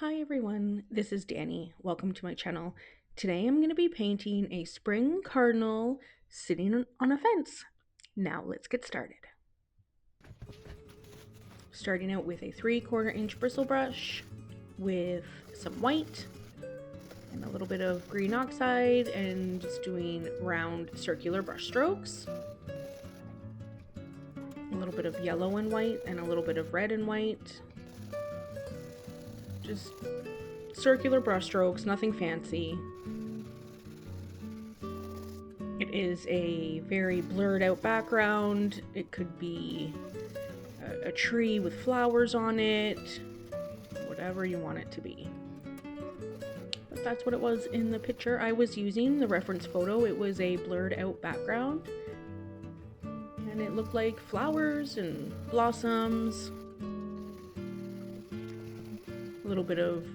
Hi everyone, this is Danny. Welcome to my channel. Today I'm going to be painting a spring cardinal sitting on a fence. Now let's get started. Starting out with a 3/4 inch bristle brush with some white and a little bit of green oxide and just doing round circular brush strokes. A little bit of yellow and white and a little bit of red and white. Just circular brush strokes, nothing fancy. It is a very blurred out background. It could be a tree with flowers on it, whatever you want it to be. But that's what it was in the picture I was using, the reference photo. It was a blurred out background. And it looked like flowers and blossoms. A little bit of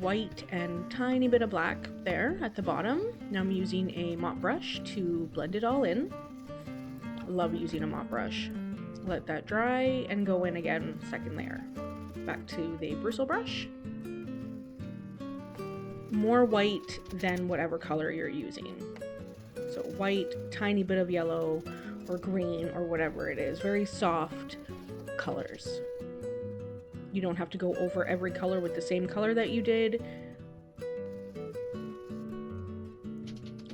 white and tiny bit of black there at the bottom. Now I'm using a mop brush to blend it all in. I love using a mop brush. Let that dry and go in again, second layer. Back to the bristle brush. More white than whatever color you're using. So white, tiny bit of yellow or green or whatever it is. Very soft colors. You don't have to go over every color with the same color that you did.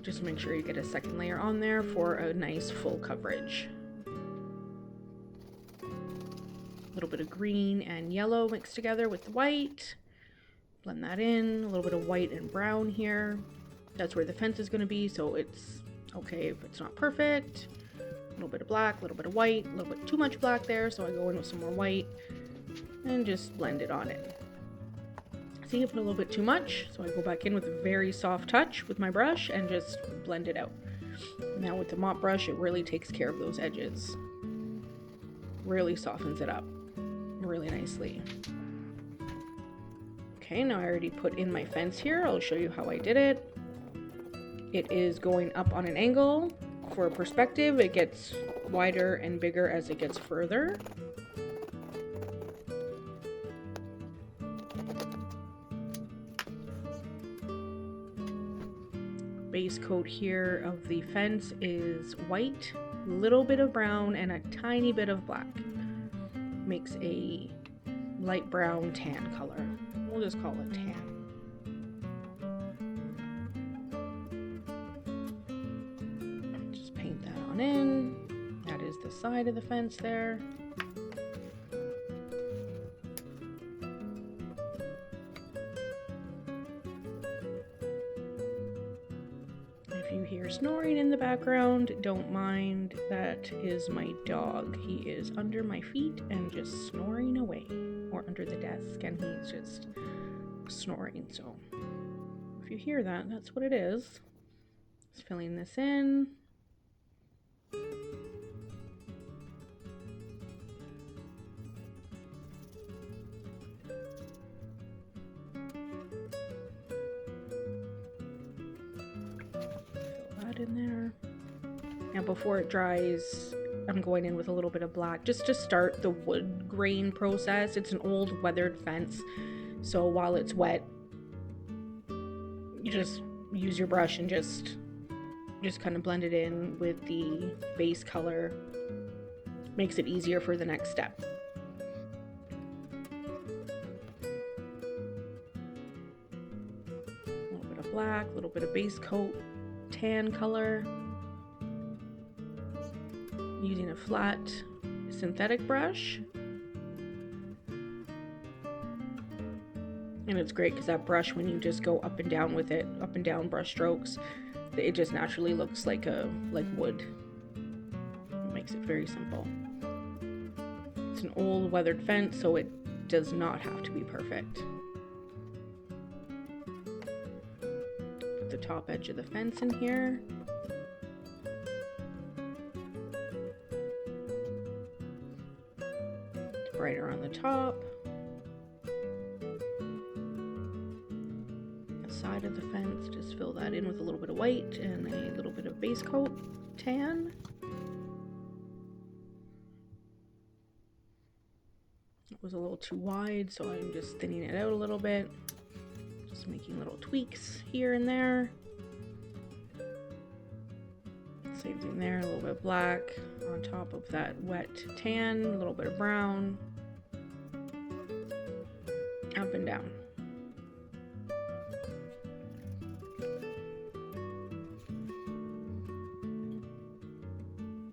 Just make sure you get a second layer on there for a nice full coverage. A little bit of green and yellow mixed together with the white. Blend that in. A little bit of white and brown here. That's where the fence is going to be, so it's okay if it's not perfect. A little bit of black, a little bit of white, a little bit too much black there, so I go in with some more white. And just blend it on it. See, I put a little bit too much, so I go back in with a very soft touch with my brush and just blend it out. Now with the mop brush, it really takes care of those edges. Really softens it up really nicely. Okay, now I already put in my fence here. I'll show you how I did it. It is going up on an angle. For perspective, it gets wider and bigger as it gets further. Base coat here of the fence is white, a little bit of brown, and a tiny bit of black. Makes a light brown tan color. We'll just call it tan. Just paint that on in. That is the side of the fence there. If you hear snoring in the background, don't mind. That is my dog. He is under my feet and just snoring away, or under the desk, and he's just snoring. So if you hear that, that's what it is. Just filling this in. In there. Now before it dries, I'm going in with a little bit of black just to start the wood grain process. It's an old weathered fence, so while it's wet, you just use your brush and just kind of blend it in with the base color. Makes it easier for the next step. A little bit of black, a little bit of base coat, tan color, using a flat synthetic brush. And it's great because that brush, when you just go up and down with it, up and down brush strokes, it just naturally looks like wood. It makes it very simple. It's an old weathered fence, so it does not have to be perfect. The top edge of the fence in here. Right around the top. The side of the fence, just fill that in with a little bit of white and a little bit of base coat tan. was a little too wide, so I'm just thinning it out a little bit. Just making little tweaks here and there. Same thing there, a little bit of black on top of that wet tan, a little bit of brown. Up and down.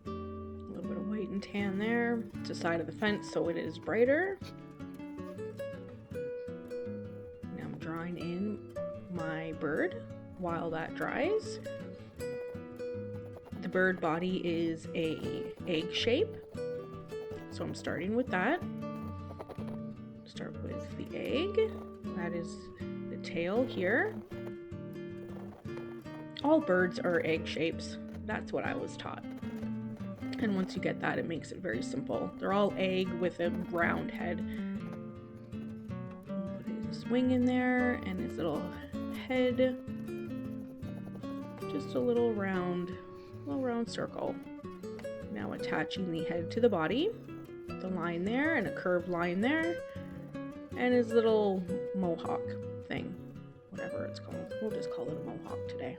A little bit of white and tan there. It's the side of the fence, so it is brighter. Now I'm drawing in my bird while that dries. The bird body is a egg shape, so I'm starting with that. Start with the egg. That is the tail here. All birds are egg shapes. That's what I was taught. And once you get that, it makes it very simple. They're all egg with a round head. Put his wing in there and his little head. Just a little round circle. Now attaching the head to the body, the line there and a curved line there, and his little mohawk thing, whatever it's called. We'll just call it a mohawk today.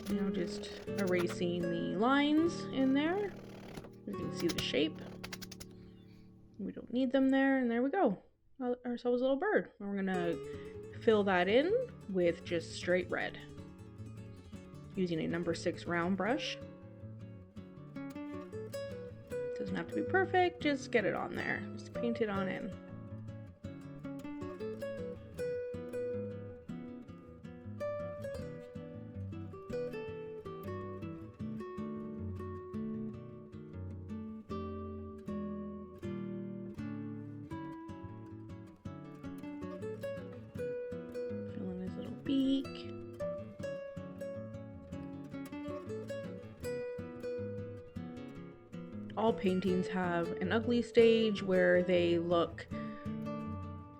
Now just erasing the lines in there. You can see the shape. We don't need them there, and there we go. Ourselves a little bird. And we're gonna fill that in with just straight red using a number 6 round brush. Doesn't have to be perfect, just get it on there. Just paint it on in. Fill in his little beak. All paintings have an ugly stage where they look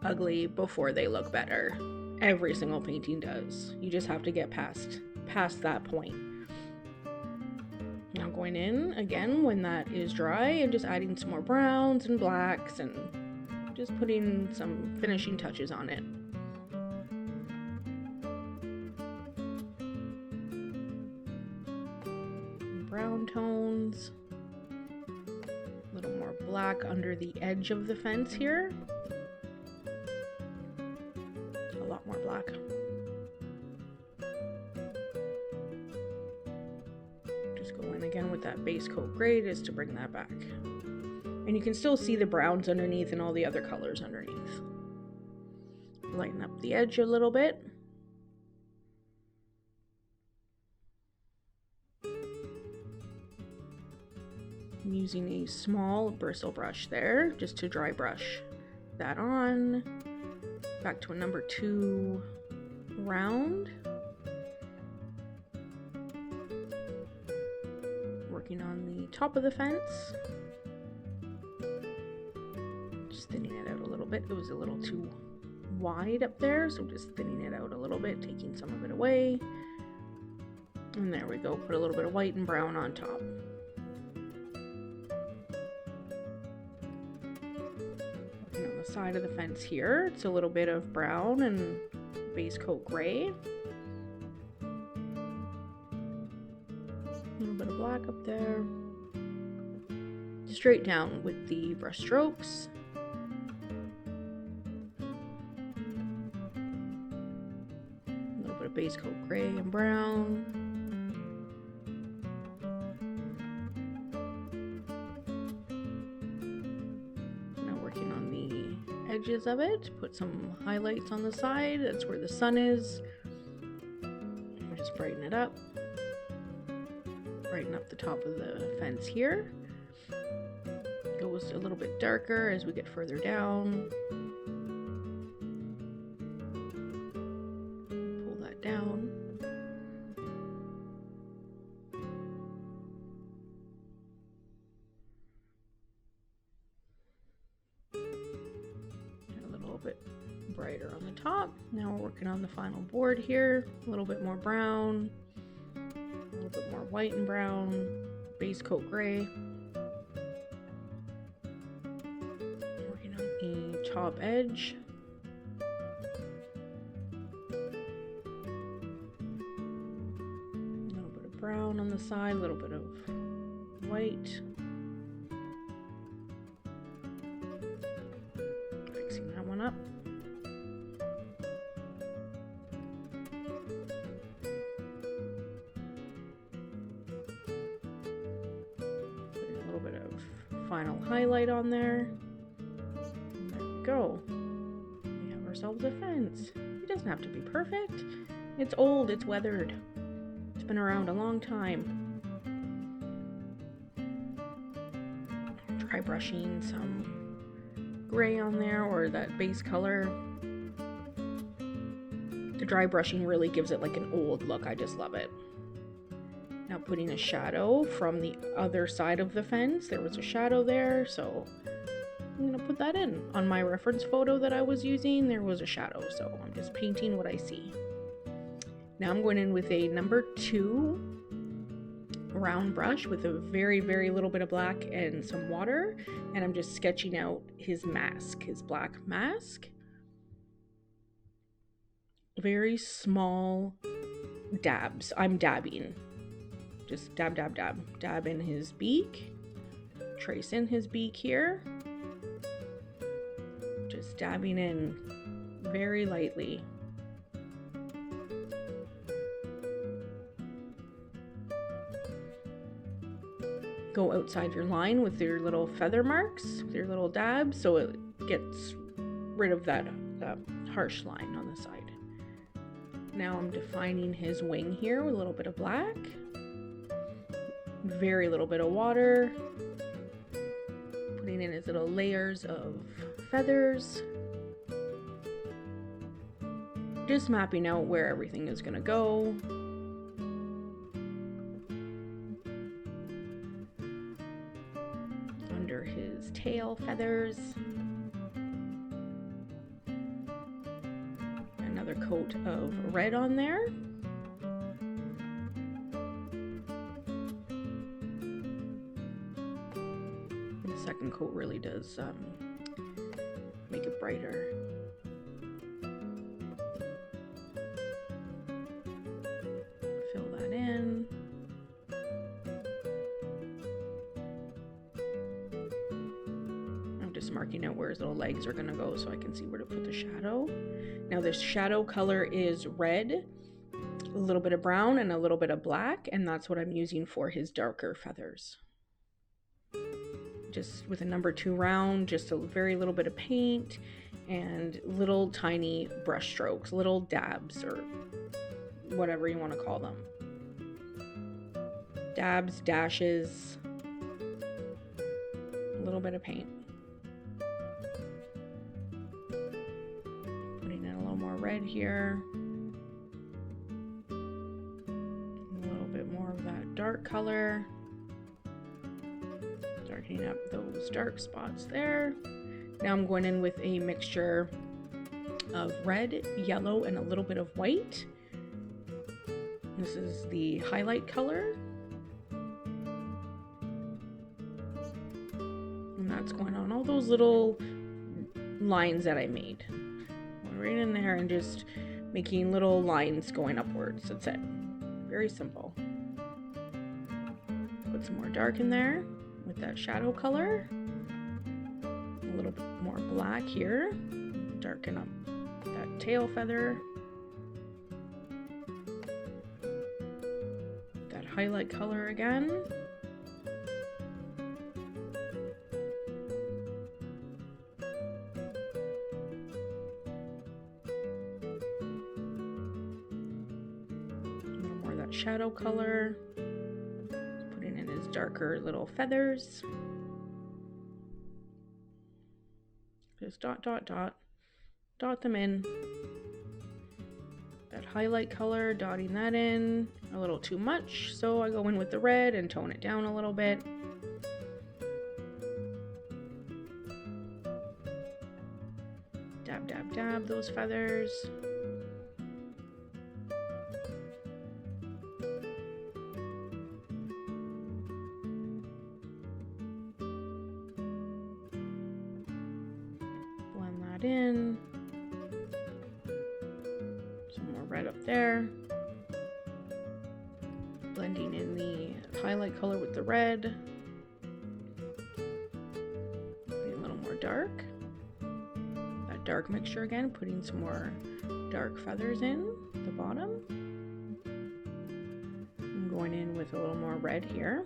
ugly before they look better. Every single painting does. You just have to get past that point. Now going in again when that is dry and just adding some more browns and blacks and just putting some finishing touches on it. Brown tones. A little more black under the edge of the fence here. A lot more black. Just go in again with that base coat gray just to bring that back. And you can still see the browns underneath and all the other colors underneath. Lighten up the edge a little bit. I'm using a small bristle brush there just to dry brush that on. Back to a number 2 round. Working on the top of the fence. Just thinning it out a little bit. It was a little too wide up there, so just thinning it out a little bit, taking some of it away. And there we go. Put a little bit of white and brown on top. Side of the fence here, it's a little bit of brown and base coat gray, a little bit of black up there, straight down with the brush strokes. A little bit of base coat gray and brown. Edges of it, put some highlights on the side. That's where the sun is. We'll just brighten it up. Brighten up the top of the fence here. Goes a little bit darker as we get further down. Pull that down. Brighter on the top. Now we're working on the final board here. A little bit more brown, a little bit more white and brown, base coat gray. Working on a top edge. A little bit of brown on the side, a little bit of white. Fixing that one up. Putting a little bit of final highlight on there. And there we go. We have ourselves a fence. It doesn't have to be perfect. It's old, it's weathered. It's been around a long time. Try brushing some gray on there, or that base color. The dry brushing really gives it like an old look. I just love it. Now putting a shadow from the other side of the fence. There was a shadow there, so I'm gonna put that in. On my reference photo that I was using, there was a shadow, so I'm just painting what I see. Now I'm going in with a number 2 round brush with a very, very little bit of black and some water, and I'm just sketching out his mask, his black mask. Very small dabs. I'm dabbing. Just dab, dab, dab. Dab in his beak. Trace in his beak here. Just dabbing in very lightly. Go outside your line with your little feather marks, with your little dabs, so it gets rid of that harsh line on the side. Now I'm defining his wing here with a little bit of black. Very little bit of water. Putting in his little layers of feathers. Just mapping out where everything is gonna go. Under his tail feathers. Another coat of red on there. The second coat really does make it brighter. Fill that in. I'm just marking out where his little legs are gonna go so I can see where to put the shadow. Now this shadow color is red, a little bit of brown and a little bit of black, and that's what I'm using for his darker feathers. Just with a number 2 round, just a very little bit of paint and little tiny brush strokes, little dabs, or whatever you want to call them. Dabs, dashes, a little bit of paint. Putting in a little more red here. A little bit more of that dark color. Darkening up those dark spots there. Now I'm going in with a mixture of red, yellow, and a little bit of white. This is the highlight color. And that's going on all those little lines that I made. Right in there and just making little lines going upwards. That's it. Very simple. Put some more dark in there with that shadow color. A little bit more black here. Darken up that tail feather. That highlight color again. A little more of that shadow color. Putting in his darker little feathers. Just dot, dot, dot. Dot them in. That highlight color, dotting that in. A little too much, so I go in with the red and tone it down a little bit. Dab, dab, dab those feathers. that in. Some more red up there. Blending in the highlight color with the red. Putting a little more dark. That dark mixture again, putting some more dark feathers in the bottom. I'm going in with a little more red here.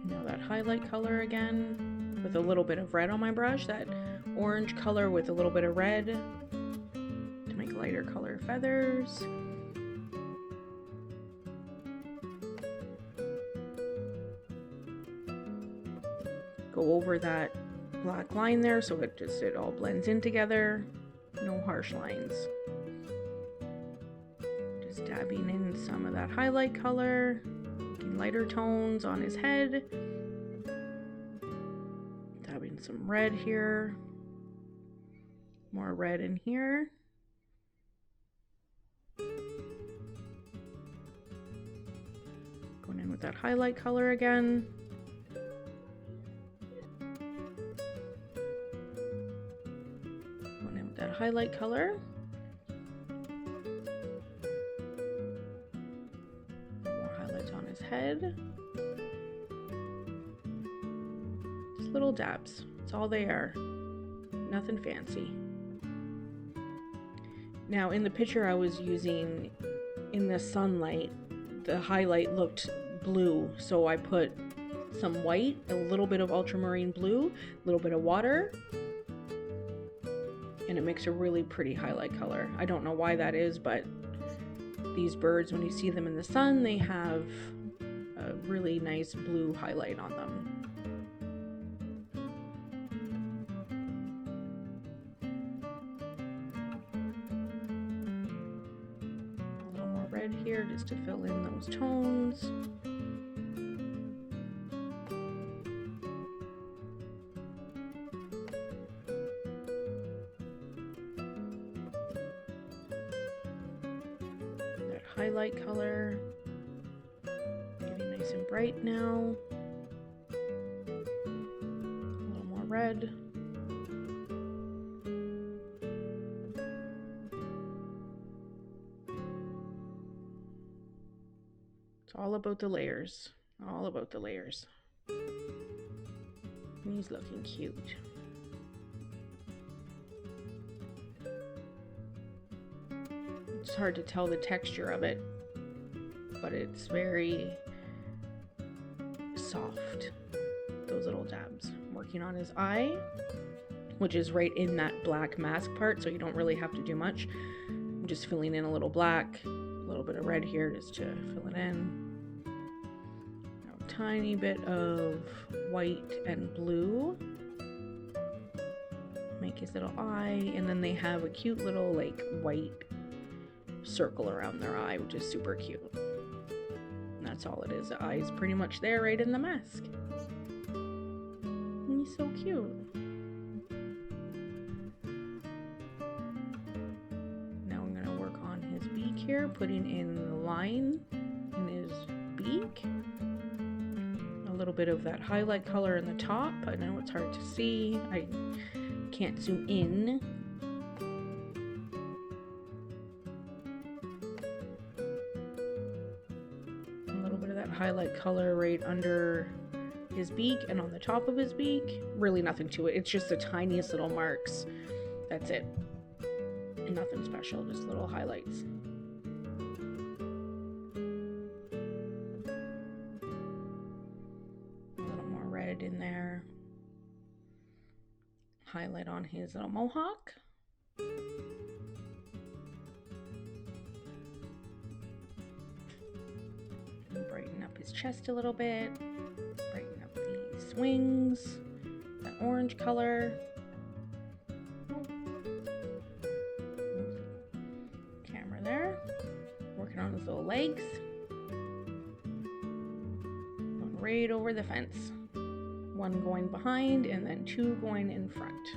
Now that highlight color again with a little bit of red on my brush, that orange color with a little bit of red to make lighter color feathers. Go over that black line there so it all blends in together. No harsh lines. Just dabbing in some of that highlight color, making lighter tones on his head. Dabbing some red here. More red in here. Going in with that highlight color again. Going in with that highlight color. More highlights on his head. Just little dabs. That's all they are. Nothing fancy. Now in the picture I was using in the sunlight, the highlight looked blue, so I put some white, a little bit of ultramarine blue, a little bit of water, and it makes a really pretty highlight color. I don't know why that is, but these birds, when you see them in the sun, they have a really nice blue highlight on them. Here just to fill in those tones. That highlight color getting nice and bright now. A little more red. It's all about the layers. All about the layers. He's looking cute. It's hard to tell the texture of it, but it's very soft. Those little dabs. I'm working on his eye, which is right in that black mask part, so you don't really have to do much. I'm just filling in a little black. A little bit of red here just to fill it in. Now, a tiny bit of white and blue. Make his little eye, and then they have a cute little like white circle around their eye, which is super cute. And that's all it is. The eye is pretty much there right in the mask. And he's so cute. Here, putting in the line in his beak, a little bit of that highlight color in the top. I know it's hard to see, I can't zoom in. A little bit of that highlight color right under his beak and on the top of his beak. Really nothing to it, it's just the tiniest little marks. That's it. Nothing special, just little highlights. In there, highlight on his little mohawk. And brighten up his chest a little bit, brighten up these wings, that orange color. Camera there, working on his little legs. Going right over the fence. One going behind and then two going in front.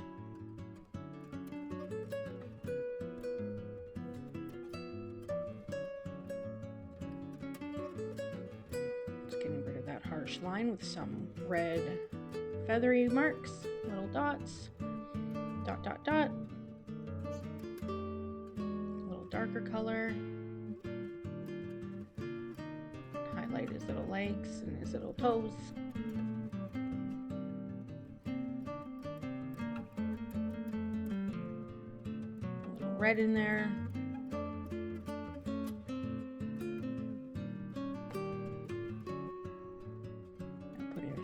Just getting rid of that harsh line with some red feathery marks, little dots, dot, dot, dot. A little darker color. Highlight his little legs and his little toes. A little red in there.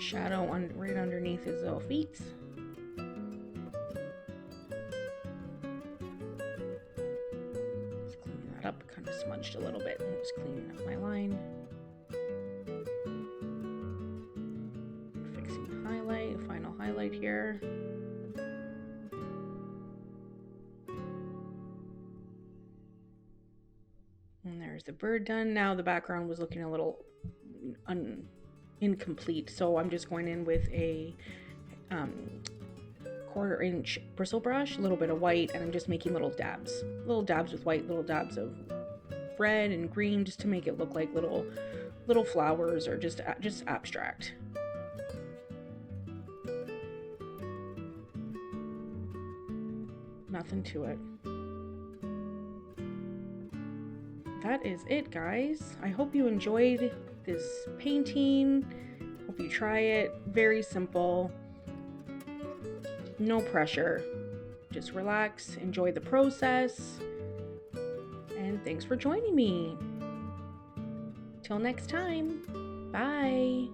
Shadow right underneath his little feet. Just cleaning that up, kind of smudged a little bit. I'm just cleaning up my line. Fixing the highlight, final highlight here. And there's the bird done. Now the background was looking a little incomplete, so I'm just going in with a 1/4 inch bristle brush, a little bit of white, and I'm just making little dabs with white, little dabs of red and green, just to make it look like little flowers, or just abstract. Nothing to it. That is it, guys. I hope you enjoyed this painting. Hope you try it. Very simple. No pressure. Just relax, enjoy the process. And thanks for joining me. Till next time. Bye.